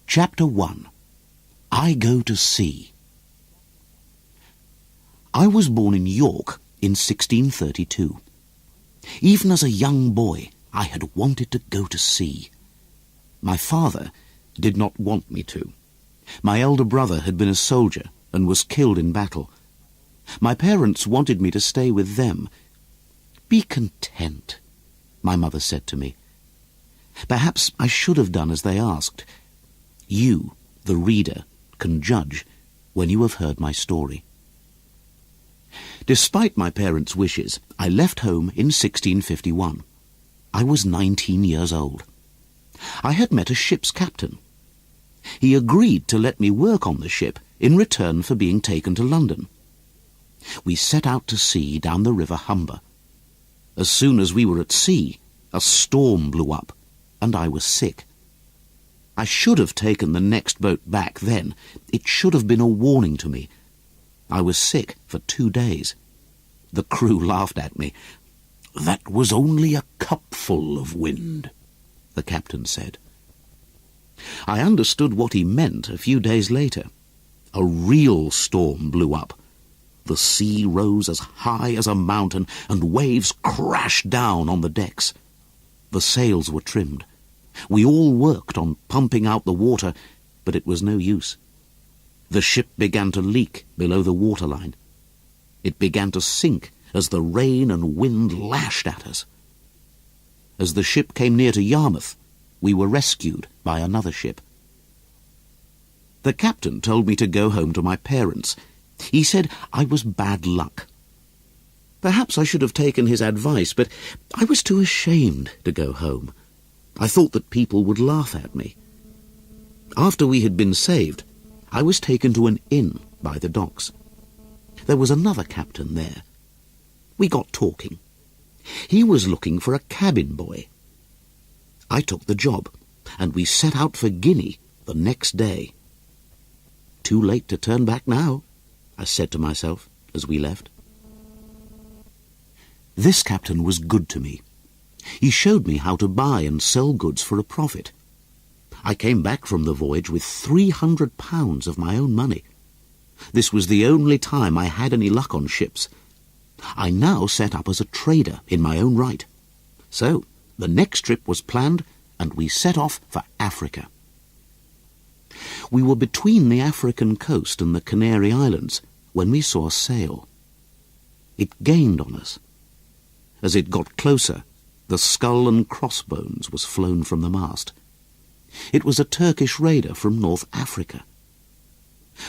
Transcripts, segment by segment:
Chapter 1. I Go to Sea. I was born in York in 1632. Even as a young boy, I had wanted to go to sea. My father did not want me to. My elder brother had been a soldier and was killed in battle. My parents wanted me to stay with them. "Be content," my mother said to me. Perhaps I should have done as they asked. You, the reader, can judge when you have heard my story. Despite my parents' wishes, I left home in 1651. I was 19 years old. I had met a ship's captain. He agreed to let me work on the ship in return for being taken to London. We set out to sea down the River Humber. As soon as we were at sea, a storm blew up, and I was sick. I should have taken the next boat back then. It should have been a warning to me. I was sick for 2 days. The crew laughed at me. "That was only a cupful of wind," the captain said. I understood what he meant a few days later. A real storm blew up. The sea rose as high as a mountain, and waves crashed down on the decks. The sails were trimmed. We all worked on pumping out the water, but it was no use. The ship began to leak below the waterline. It began to sink as the rain and wind lashed at us. As the ship came near to Yarmouth, we were rescued by another ship. The captain told me to go home to my parents. He said I was bad luck. Perhaps I should have taken his advice, but I was too ashamed to go home. I thought that people would laugh at me. After we had been saved, I was taken to an inn by the docks. There was another captain there. We got talking. He was looking for a cabin boy. I took the job, and we set out for Guinea the next day. "Too late to turn back now," I said to myself as we left. This captain was good to me. He showed me how to buy and sell goods for a profit. I came back from the voyage with £300 of my own money. This was the only time I had any luck on ships. I now set up as a trader in my own right. So the next trip was planned, and we set off for Africa. We were between the African coast and the Canary Islands when we saw a sail. It gained on us. As it got closer, the skull and crossbones was flown from the mast. It was a Turkish raider from North Africa.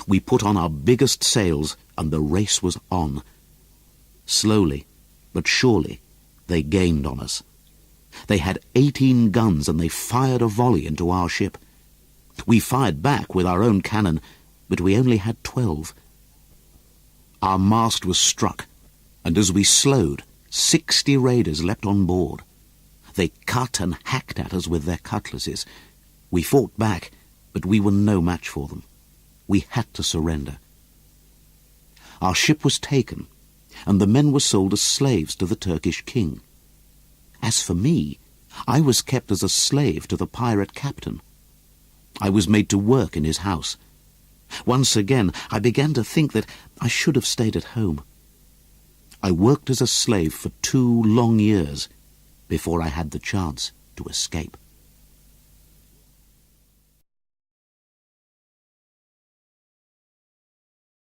We put on our biggest sails, and the race was on. Slowly, but surely, they gained on us. They had 18 guns, and they fired a volley into our ship. We fired back with our own cannon, but we only had 12. Our mast was struck, and as we slowed, 60 raiders leapt on board. They cut and hacked at us with their cutlasses. We fought back, but we were no match for them. We had to surrender. Our ship was taken, and the men were sold as slaves to the Turkish king. As for me, I was kept as a slave to the pirate captain. I was made to work in his house. Once again, I began to think that I should have stayed at home. I worked as a slave for 2 long years before I had the chance to escape.